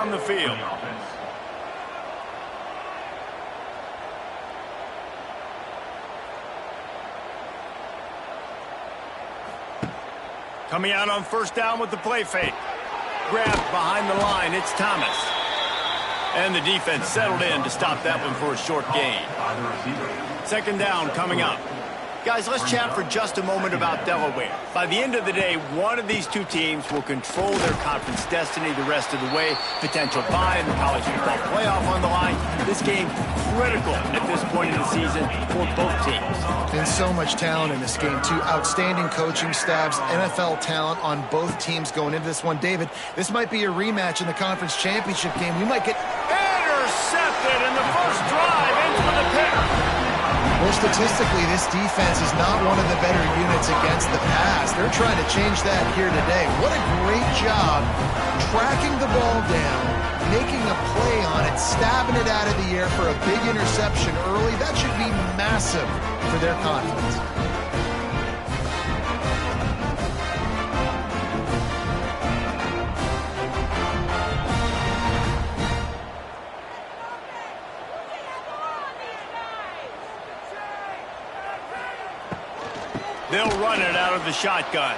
on the field. Coming out on first down with the play fake. Grabbed behind the line, it's Thomas. And the defense settled in to stop that one for a short gain. Second down coming up. Guys, let's chat for just a moment about Delaware. By the end of the day, one of these two teams will control their conference destiny the rest of the way. Potential bye in the college football playoff on the line. This game critical at this point in the season for both teams. And so much talent in this game, too. Outstanding coaching staffs, NFL talent on both teams going into this one. David, this might be a rematch in the conference championship game. We might get intercepted in the first drive into the pick. Well, statistically, this defense is not one of the better units against the pass. They're trying to change that here today. What a great job tracking the ball down, making a play on it, stabbing it out of the air for a big interception early. That should be massive for their confidence. They'll run it out of the shotgun.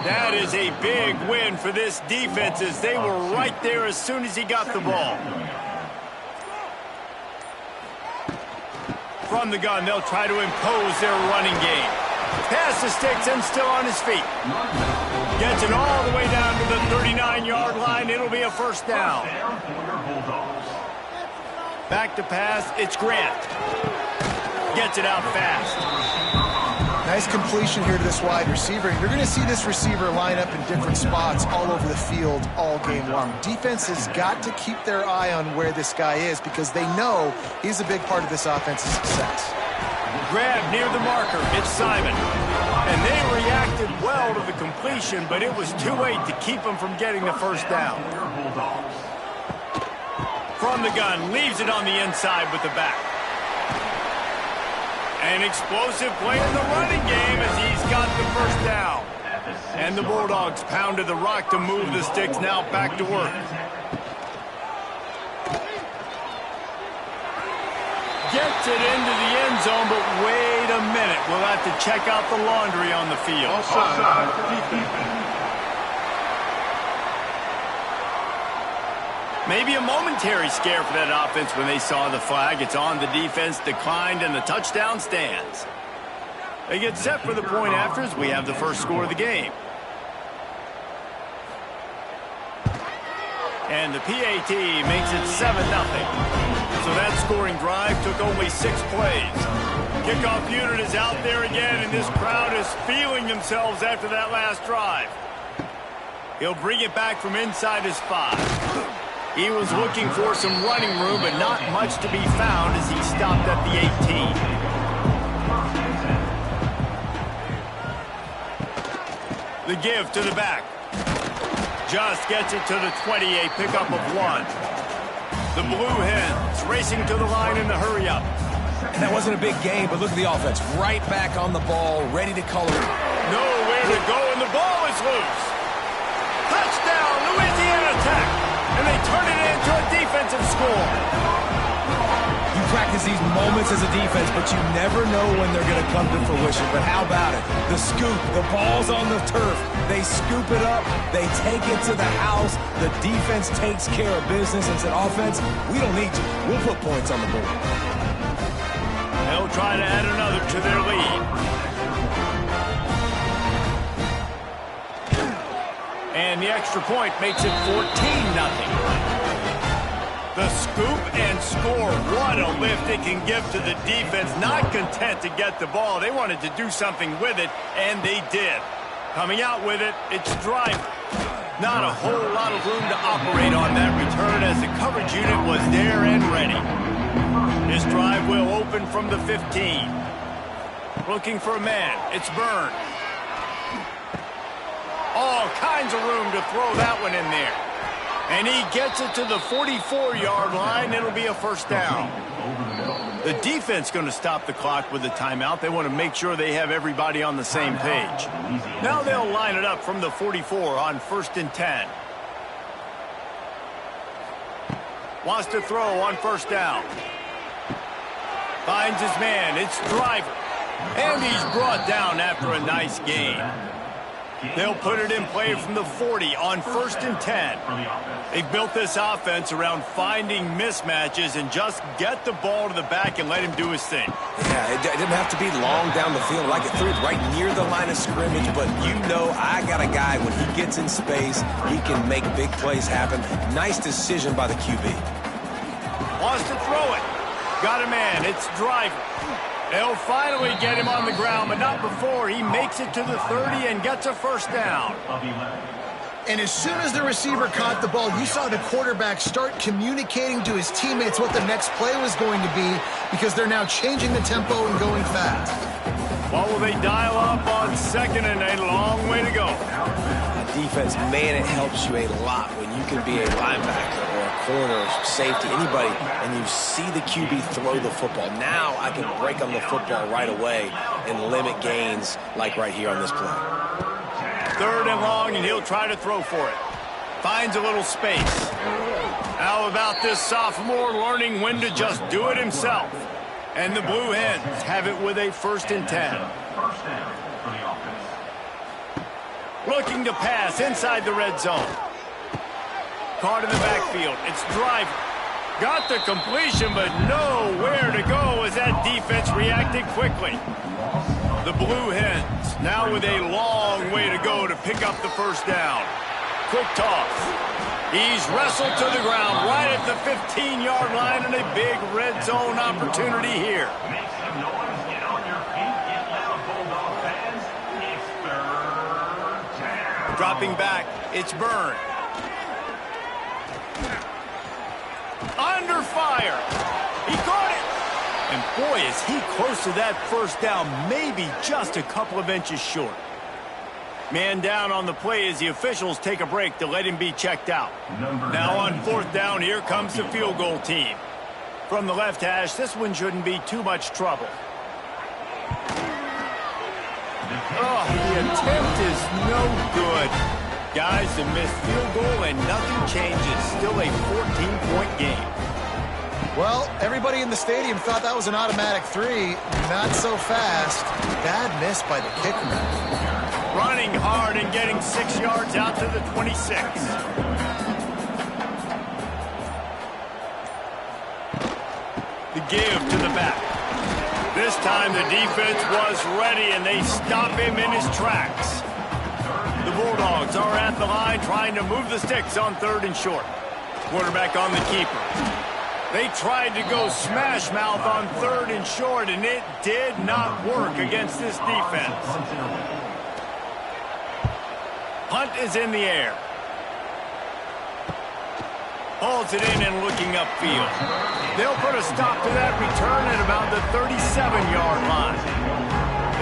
That is a big win for this defense as they were right there as soon as he got the ball. From the gun, they'll try to impose their running game. Pass the sticks and still on his feet. Gets it all the way down to the 39-yard line. It'll be a first down. Back to pass, it's Grant. Gets it out fast. Nice completion here to this wide receiver. You're going to see this receiver line up in different spots all over the field all game long. Defense has got to keep their eye on where this guy is because they know he's a big part of this offense's success. Grab near the marker. It's Simon. And they reacted well to the completion, but it was too late to keep him from getting the first down. From the gun, leaves it on the inside with the back. An explosive play in the running game as he's got the first down. And the Bulldogs pounded the rock to move the sticks, now back to work. Gets it into the end zone, but wait a minute. We'll have to check out the laundry on the field. Offside. Maybe a momentary scare for that offense when they saw the flag. It's on the defense, declined, and the touchdown stands. They get set for the point after as we have the first score of the game. And the PAT makes it 7-0. So that scoring drive took only 6 plays. Kickoff unit is out there again, and this crowd is feeling themselves after that last drive. He'll bring it back from inside his 5. He was looking for some running room, but not much to be found as he stopped at the 18. The give to the back. Just gets it to the 20, a pickup of 1. The Blue Hens racing to the line in the hurry-up. And that wasn't a big game, but look at the offense. Right back on the ball, ready to color it. Nowhere to go, and the ball is loose. Touchdown, Louisiana Tech. And they turn it into a defensive score. You practice these moments as a defense, but you never know when they're going to come to fruition. But how about it? The scoop, the ball's on the turf. They scoop it up. They take it to the house. The defense takes care of business and said, offense, we don't need you. We'll put points on the board. They'll try to add another to their lead. And the extra point makes it 14-0. The scoop and score. What a lift it can give to the defense. Not content to get the ball. They wanted to do something with it, and they did. Coming out with it, it's Driver. Not a whole lot of room to operate on that return as the coverage unit was there and ready. This drive will open from the 15. Looking for a man. It's Byrne. All kinds of room to throw that one in there. And he gets it to the 44-yard line. It'll be a first down. The defense going to stop the clock with a timeout. They want to make sure they have everybody on the same page. Now they'll line it up from the 44 on 1st and 10. Wants to throw on first down. Finds his man. It's Driver. And he's brought down after a nice gain. They'll put it in play from the 40 on 1st and 10. They've built this offense around finding mismatches and just get the ball to the back and let him do his thing. Yeah, it didn't have to be long down the field. Like it threw it right near the line of scrimmage, but you know I got a guy, when he gets in space, he can make big plays happen. Nice decision by the QB. Wants to throw it. Got a man. It's Driver. They'll finally get him on the ground, but not before he makes it to the 30 and gets a first down. And as soon as the receiver caught the ball, you saw the quarterback start communicating to his teammates what the next play was going to be, because they're now changing the tempo and going fast. What will they dial up on 2nd and a long way to go? Defense, man, it helps you a lot when you can be a linebacker or a corner, safety, anybody, and you see the QB throw the football. Now I can break on the football right away and limit gains like right here on this play. 3rd and long, and he'll try to throw for it. Finds a little space. How about this sophomore learning when to just do it himself? And the Blue Hens have it with a 1st and 10. Looking to pass inside the red zone. Caught in the backfield. It's Driver. Got the completion, but nowhere to go as that defense reacted quickly. The Blue Hens now with a long way to go to pick up the first down. Quick toss. He's wrestled to the ground right at the 15-yard line, and a big red zone opportunity here. Dropping back, it's Byrne. Under fire. He caught it. And boy, is he close to that first down, maybe just a couple of inches short. Man down on the play as the officials take a break to let him be checked out. Now on 4th down, here comes the field goal team. From the left hash, this one shouldn't be too much trouble. Oh, the attempt is no good. Guys, the missed field goal and nothing changes. Still a 14-point game. Well, everybody in the stadium thought that was an automatic 3. Not so fast. Bad miss by the kicker. Running hard and getting 6 yards out to the 26. The give to the back. This time the defense was ready, and they stop him in his tracks. The Bulldogs are at the line trying to move the sticks on 3rd and short. Quarterback on the keeper. They tried to go smash mouth on 3rd and short, and it did not work against this defense. Punt is in the air. Hauls it in and looking upfield. They'll put a stop to that return at about the 37-yard line.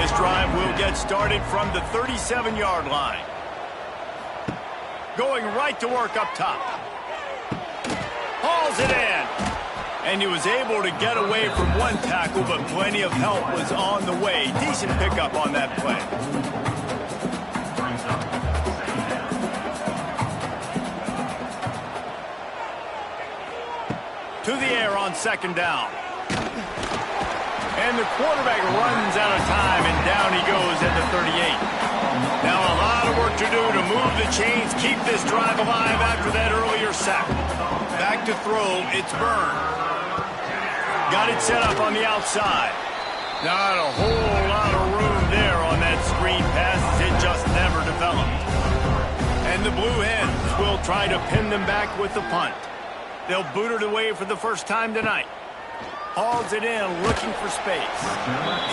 This drive will get started from the 37-yard line. Going right to work up top. Hauls it in. And he was able to get away from one tackle, but plenty of help was on the way. Decent pickup on that play. To the air on 2nd down. And the quarterback runs out of time, and down he goes at the 38. Now a lot of work to do to move the chains, keep this drive alive after that earlier sack. Back to throw, it's Byrne. Got it set up on the outside. Not a whole lot of room there on that screen pass. It just never developed. And the Blue Hens will try to pin them back with the punt. They'll boot it away for the first time tonight. Hauls it in, looking for space.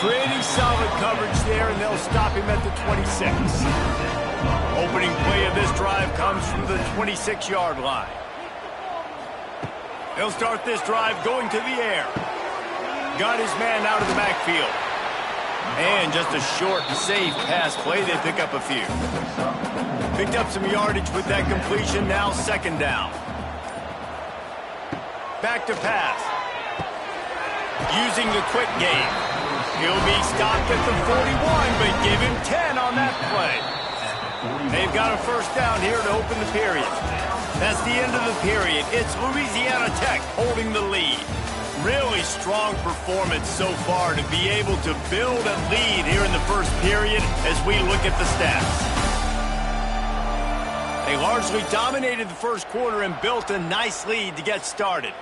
Pretty solid coverage there, and they'll stop him at the 26. Opening play of this drive comes from the 26-yard line. They'll start this drive going to the air. Got his man out of the backfield. And just a short, safe pass play. They pick up a few. Picked up some yardage with that completion. Now 2nd down. Back to pass. Using the quick game. He'll be stopped at the 41, but give him 10 on that play. They've got a first down here to open the period. That's the end of the period. It's Louisiana Tech holding the lead. Really strong performance so far to be able to build a lead here in the first period as we look at the stats. They largely dominated the first quarter and built a nice lead to get started.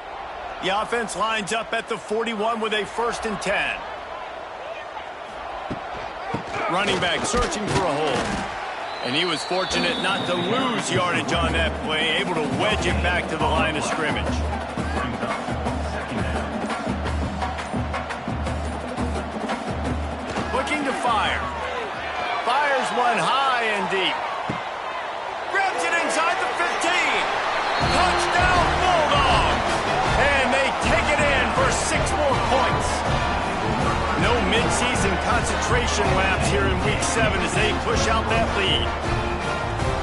The offense lines up at the 41 with a 1st and 10. Running back searching for a hole. And he was fortunate not to lose yardage on that play, able to wedge it back to the line of scrimmage. Looking to fire. Fires one high and deep. Grabs it inside the 15. Touchdown Bulldogs! And they take it in for 6 more points. No midseason concentration laps here in Week 7 as they push out that lead.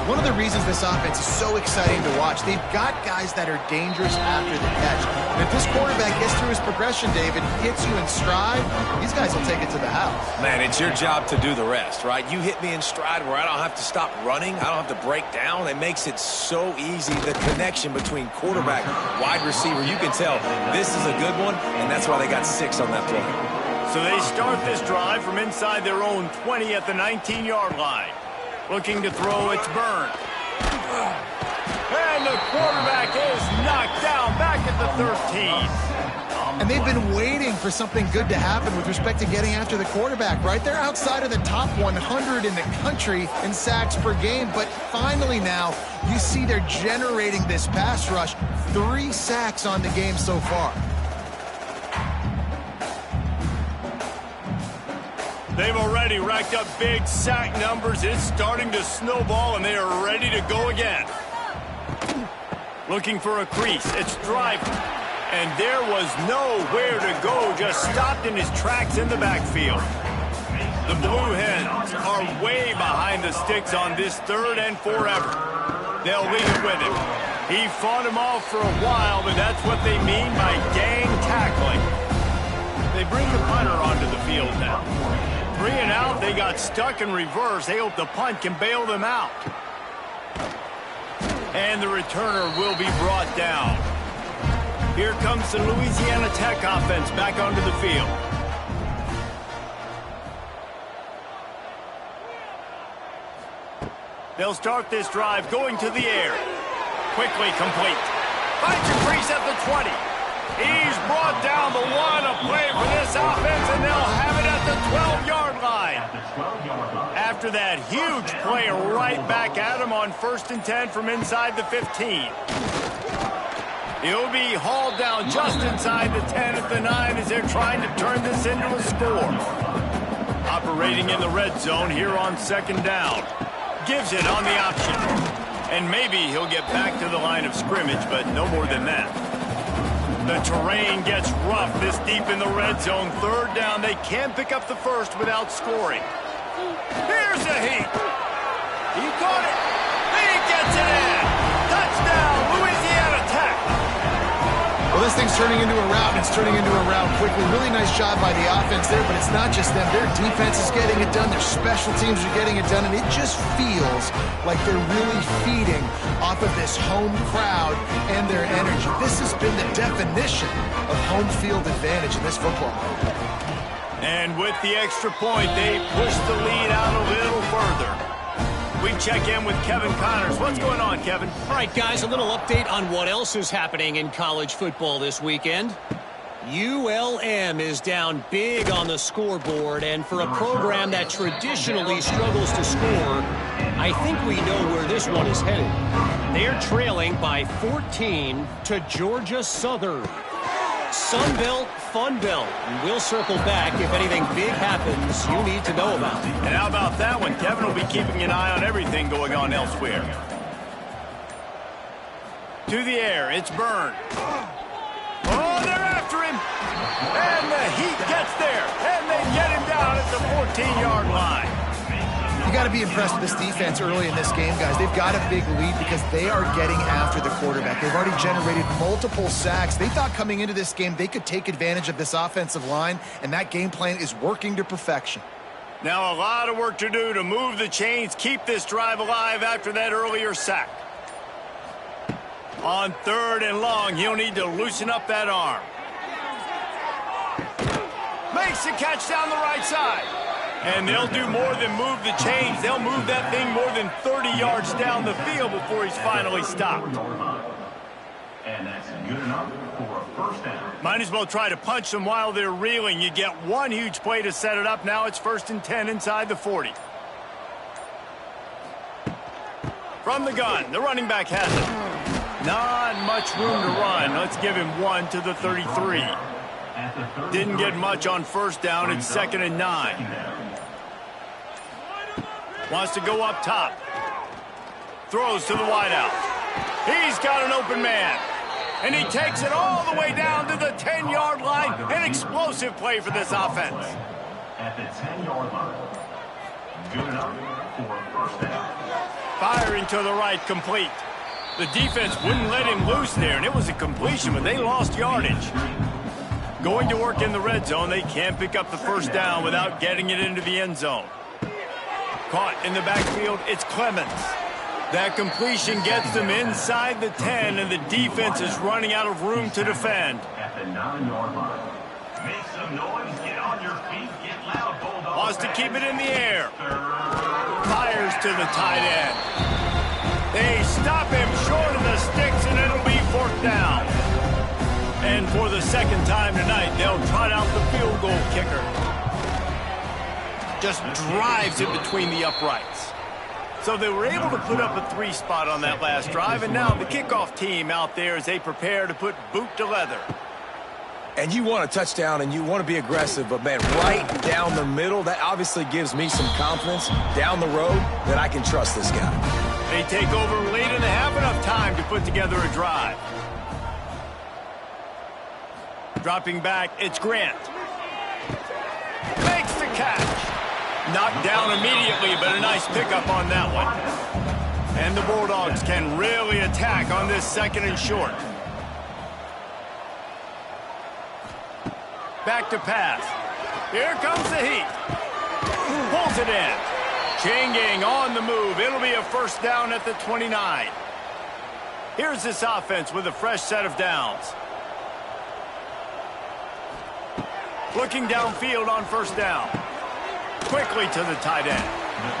One of the reasons this offense is so exciting to watch, they've got guys that are dangerous after the catch. And if this quarterback gets through his progression, David, hits you in stride, these guys will take it to the house. Man, it's your job to do the rest, right? You hit me in stride where I don't have to stop running. I don't have to break down. It makes it so easy. The connection between quarterback, wide receiver, you can tell this is a good one, and that's why they got 6 on that play. So they start this drive from inside their own 20 at the 19-yard line. Looking to throw, it's Byrne. And the quarterback is knocked down back at the 13. And they've been waiting for something good to happen with respect to getting after the quarterback, right? They're outside of the top 100 in the country in sacks per game, but finally now you see they're generating this pass rush. 3 sacks on the game so far. They've already racked up big sack numbers. It's starting to snowball, and they are ready to go again. Looking for a crease. It's Driver. And there was nowhere to go. Just stopped in his tracks in the backfield. The Blue Hens are way behind the sticks on this 3rd and forever. They'll leave it with him. He fought him off for a while, but that's what they mean by gang tackling. They bring the punter onto the field now. 3 and out, they got stuck in reverse. They hope the punt can bail them out. And the returner will be brought down. Here comes the Louisiana Tech offense back onto the field. They'll start this drive going to the air. Quickly complete. Finds a crease at the 20. He's brought down the 1, a play for this offense, and they'll have it at the 12-yard line. After that huge play right back at him on 1st and 10 from inside the 15. He'll be hauled down just inside the 10 at the 9 as they're trying to turn this into a score. Operating in the red zone here on 2nd down. Gives it on the option. And maybe he'll get back to the line of scrimmage, but no more than that. The terrain gets rough this deep in the red zone. 3rd down, they can't pick up the first without scoring. Here's a heat. He caught it. He gets it in. Touchdown, Louisiana Tech. Well, this thing's turning into a rout, and it's turning into a rout quickly. Really nice job by the offense there, but it's not just them. Their defense is getting it done. Their special teams are getting it done, and it just feels like they're really feeding off of this home crowd and their energy. This has been the definition of home field advantage in this football. And with the extra point, they push the lead out a little further. We check in with Kevin Connors. What's going on, Kevin? All right, guys, a little update on what else is happening in college football this weekend. ULM is down big on the scoreboard, and for a program that traditionally struggles to score, I think we know where this one is headed. They're trailing by 14 to Georgia Southern. Sun Belt, Fun Belt. We'll circle back if anything big happens you need to know about. And how about that one? Kevin will be keeping an eye on everything going on elsewhere. To the air, it's Byrne. Oh, they're after him. And the heat gets there. And they get him down at the 14-yard line. You got to be impressed with this defense early in this game, guys. They've got a big lead because they are getting after the quarterback. They've already generated multiple sacks. They thought coming into this game they could take advantage of this offensive line, and that game plan is working to perfection. Now a lot of work to do to move the chains, keep this drive alive after that earlier sack. On 3rd and long, he'll need to loosen up that arm. Makes the catch down the right side. And they'll do more than move the chains. They'll move that thing more than 30 yards down the field before he's finally stopped. And that's good enough for a first down. Might as well try to punch them while they're reeling. You get one huge play to set it up. Now it's 1st and 10 inside the 40. From the gun, the running back has it. Not much room to run. Let's give him one to the 33. Didn't get much on 1st down. It's 2nd and 9. Wants to go up top. Throws to the wideout. He's got an open man. And he takes it all the way down to the 10-yard line. An explosive play for this offense. At the 10-yard line. Good enough for a first down. Firing to the right, complete. The defense wouldn't let him loose there, and it was a completion, but they lost yardage. Going to work in the red zone, they can't pick up the 1st down without getting it into the end zone. Caught in the backfield, it's Clemens. That completion gets them inside the 10, and the defense is running out of room to defend. At the 9-yard line. Make some noise, get on your feet, get loud, Bulldogs. Wants to keep it in the air. Fires to the tight end. They stop him short of the sticks, and it'll be 4th down. And for the 2nd time tonight, they'll trot out the field goal kicker. Just drives it between the uprights. So they were able to put up a 3 spot on that last drive, and now the kickoff team out there as they prepare to put boot to leather. And you want a touchdown, and you want to be aggressive, but, man, right down the middle, that obviously gives me some confidence down the road that I can trust this guy. They take over late in the half, enough time to put together a drive. Dropping back, it's Grant. Makes the catch. Knocked down immediately, but a nice pickup on that one. And the Bulldogs can really attack on this 2nd and short. Back to pass. Here comes the heat. Pulls it in. Changing on the move. It'll be a 1st down at the 29. Here's this offense with a fresh set of downs. Looking downfield on 1st down. Quickly to the tight end.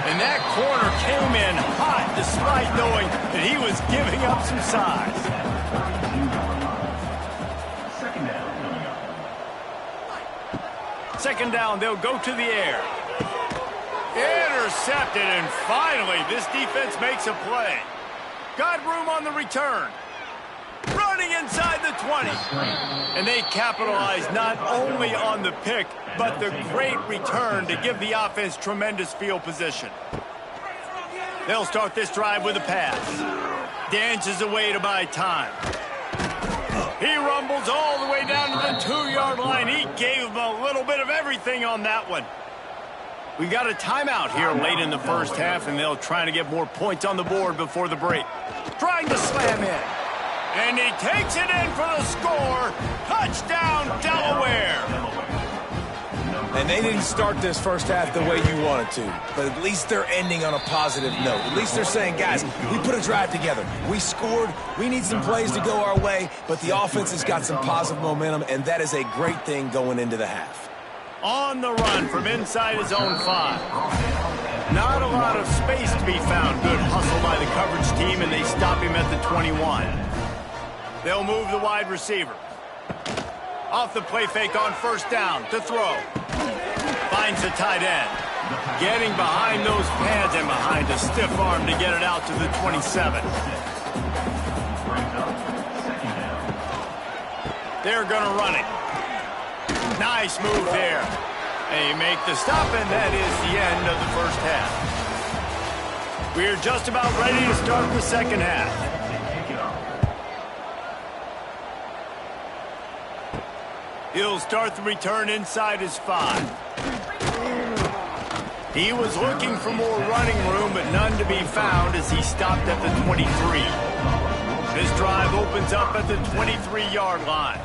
And that corner came in hot despite knowing that he was giving up some size. 2nd down, they'll go to the air. Intercepted, and finally this defense makes a play. Got room on the return. Running inside the 20. And they capitalize not only on the pick, but the great return to give the offense tremendous field position. They'll start this drive with a pass. Dances away to buy time. He rumbles all the way down to the 2-yard line. He gave him a little bit of everything on that one. We got a timeout here late in the 1st half, and they'll try to get more points on the board before the break. Trying to slam in. And he takes it in for the score. Touchdown, Delaware. And they didn't start this 1st half the way you wanted to, but at least they're ending on a positive note. At least they're saying, guys, we put a drive together. We scored. We need some plays to go our way, but the offense has got some positive momentum, and that is a great thing going into the half. On the run from inside his own 5. Not a lot of space to be found. Good hustle by the coverage team, and they stop him at the 21. They'll move the wide receiver. Off the play fake on 1st down to throw. Finds the tight end. Getting behind those pads and behind a stiff arm to get it out to the 27. They're going to run it. Nice move there. They make the stop, and that is the end of the 1st half. We're just about ready to start the 2nd half. He'll start the return inside his 5. He was looking for more running room, but none to be found as he stopped at the 23. This drive opens up at the 23-yard line.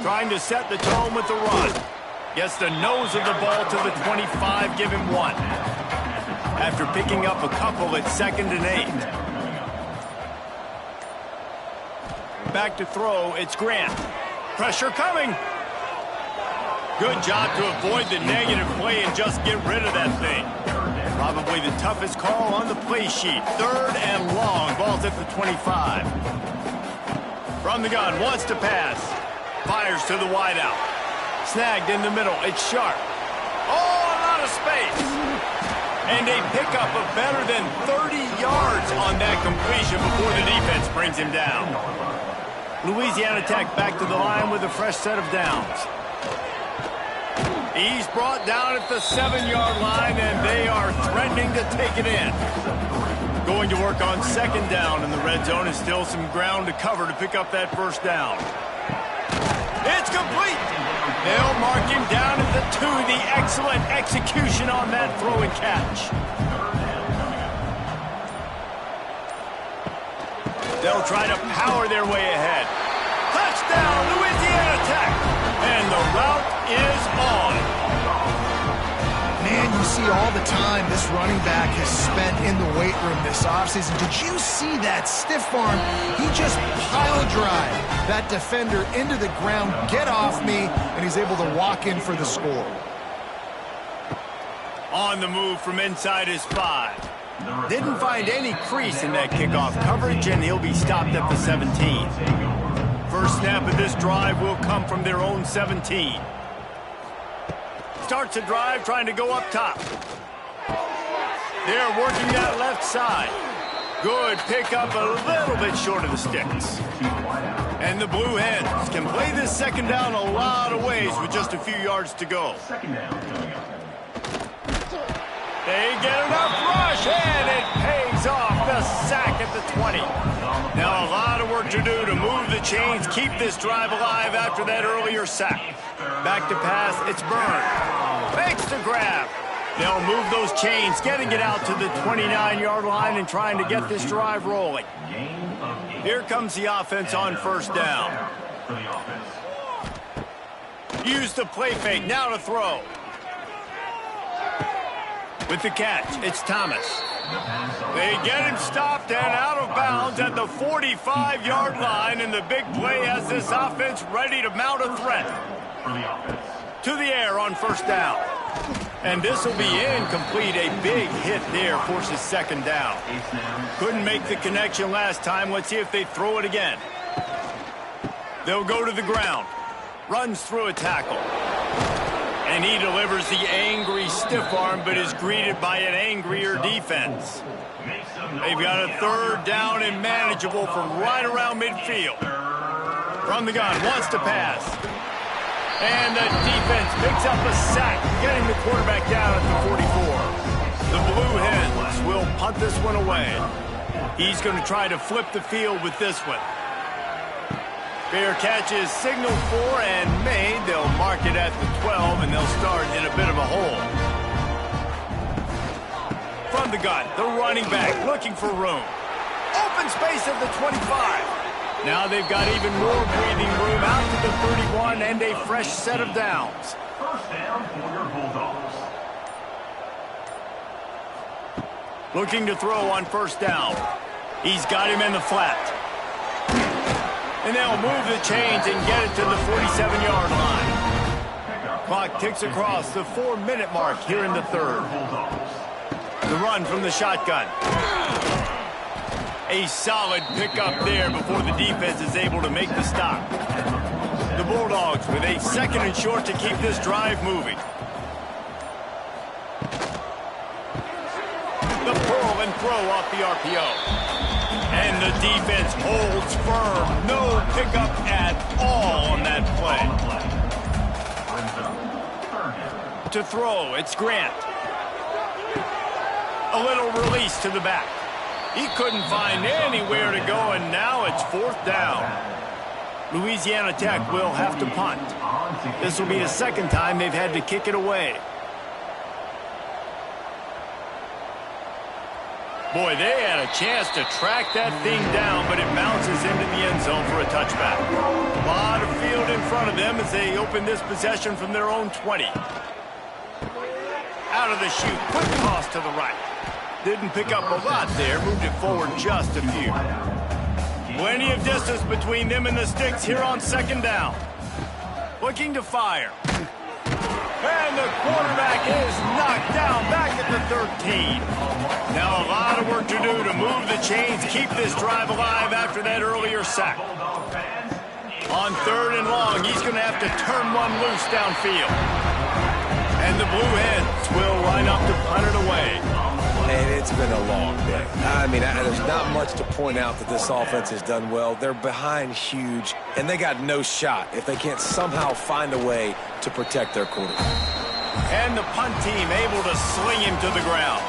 Trying to set the tone with the run. Gets the nose of the ball to the 25, give him 1. After picking up a couple, it's 2nd and 8. Back to throw, it's Grant. Pressure coming. Good job to avoid the negative play and just get rid of that thing. Probably the toughest call on the play sheet. 3rd and long. Ball's at the 25. From the gun, wants to pass. Fires to the wideout. Snagged in the middle. It's Sharp. Oh, a lot of space. And a pickup of better than 30 yards on that completion before the defense brings him down. Louisiana Tech back to the line with a fresh set of downs. He's brought down at the 7-yard line, and they are threatening to take it in. Going to work on 2nd down in the red zone, and still some ground to cover to pick up that 1st down. It's complete. They'll mark him down at the 2. The excellent execution on that throw and catch. They'll try to power their way ahead. Touchdown, Louisiana Tech. And the route is on. Man, you see all the time this running back has spent in the weight room this offseason. Did you see that stiff arm? He just pile drive that defender into the ground, get off me, and he's able to walk in for the score. On the move from inside his 5. Didn't find any crease in that kickoff coverage, and he'll be stopped at the 17. First snap of this drive will come from their own 17. Starts a drive trying to go up top. They're working that left side. Good pickup, a little bit short of the sticks. And the Blue Hens can play this 2nd down a lot of ways with just a few yards to go. They get enough rush, and it pays off. The sack at the 20. Now a lot of work to do to move the chains, keep this drive alive after that earlier sack. Back to pass, it's Byrne. Makes the grab. They'll move those chains, getting it out to the 29-yard line and trying to get this drive rolling. Here comes the offense on 1st down. Use the play fake, now to throw. With the catch, it's Thomas. They get him stopped and out of bounds at the 45-yard line, and the big play has this offense ready to mount a threat. To the air on 1st down. And this will be incomplete. A big hit there forces 2nd down. Couldn't make the connection last time. Let's see if they throw it again. They'll go to the ground. Runs through a tackle. And he delivers the angry stiff arm, but is greeted by an angrier defense. They've got a 3rd down and manageable from right around midfield. From the gun, wants to pass. And the defense picks up a sack, getting the quarterback down at the 44. The Blue Hens will punt this one away. He's going to try to flip the field with this one. Fair catch is signaled for and made. They'll mark it at the 12, and they'll start in a bit of a hole. From the gun, the running back looking for room. Open space at the 25. Now they've got even more breathing room out to the 31 and a fresh set of downs. 1st down for your Bulldogs. Looking to throw on 1st down. He's got him in the flat. And they'll move the chains and get it to the 47-yard line. Clock ticks across the 4-minute mark here in the 3rd. The run from the shotgun. A solid pickup there before the defense is able to make the stop. The Bulldogs with a 2nd and short to keep this drive moving. The pull and throw off the RPO. And the defense holds firm. No pickup at all on that play. To throw, it's Grant. A little release to the back. He couldn't find anywhere to go, and now it's 4th down. Louisiana Tech will have to punt. This will be the 2nd time they've had to kick it away. Boy, they had a chance to track that thing down, but it bounces into the end zone for a touchback. A lot of field in front of them as they open this possession from their own 20. Out of the chute, quick toss to the right. Didn't pick up a lot there, moved it forward just a few. Plenty of distance between them and the sticks here on second down. Looking to fire. And the quarterback is knocked down back at the 13. Now a lot of work to do to move the chains, keep this drive alive after that earlier sack. On third and long, he's going to have to turn one loose downfield. And the Blue Hens will line up to punt it away. And it's been a long day. I mean, there's not much to point out that this offense has done well. They're behind huge, and they got no shot if they can't somehow find a way to protect their quarterback. And the punt team able to sling him to the ground.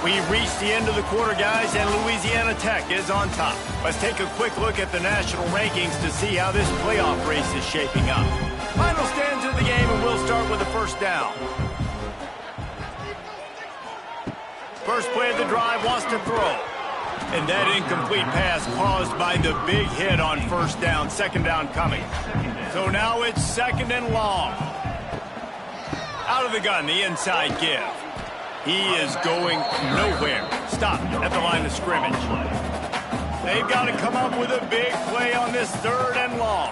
We've reached the end of the quarter, guys, and Louisiana Tech is on top. Let's take a quick look at the national rankings to see how this playoff race is shaping up. Final stands of the game, and we'll start with the first down. First play of the drive wants to throw. And that incomplete pass caused by the big hit on first down. Second down coming. So now it's second and long. Out of the gun, the inside give. He is going nowhere. Stop at the line of scrimmage. They've got to come up with a big play on this third and long.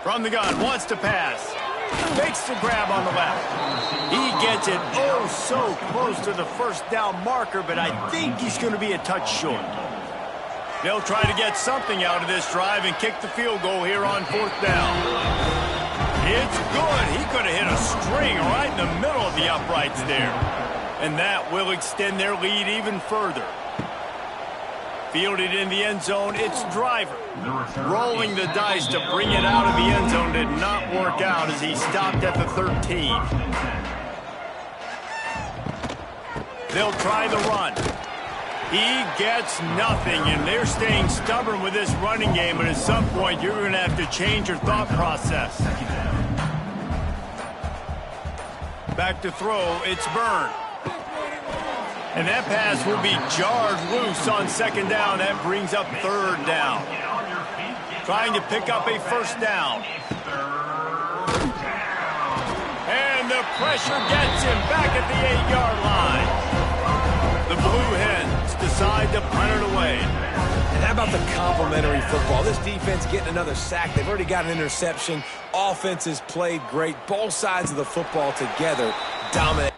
From the gun, wants to pass. Makes the grab on the left. He gets it oh so close to the first down marker, but I think he's going to be a touch short. They'll try to get something out of this drive and kick the field goal here on fourth down. It's good. He could have hit a string right in the middle of the uprights there. And that will extend their lead even further. Fielded in the end zone, it's Driver. Rolling the dice to bring it out of the end zone did not work out as he stopped at the 13. They'll try the run. He gets nothing, and they're staying stubborn with this running game, but at some point you're going to have to change your thought process. Back to throw, it's Byrne. And that pass will be jarred loose on second down. That brings up third down. Trying to pick up a first down. And the pressure gets him back at the 8-yard line. The Blue Hens decide to punt it away. And how about the complimentary football? This defense getting another sack. They've already got an interception. Offense has played great. Both sides of the football together dominate.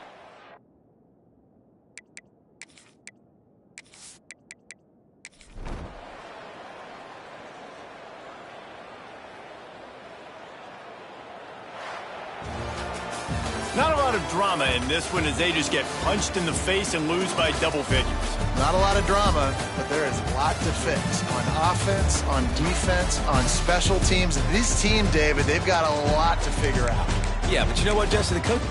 Not a lot of drama in this one as they just get punched in the face and lose by double figures. Not a lot of drama, but there is a lot to fix on offense, on defense, on special teams. This team, David, they've got a lot to figure out. Yeah, but you know what, Jesse? The coach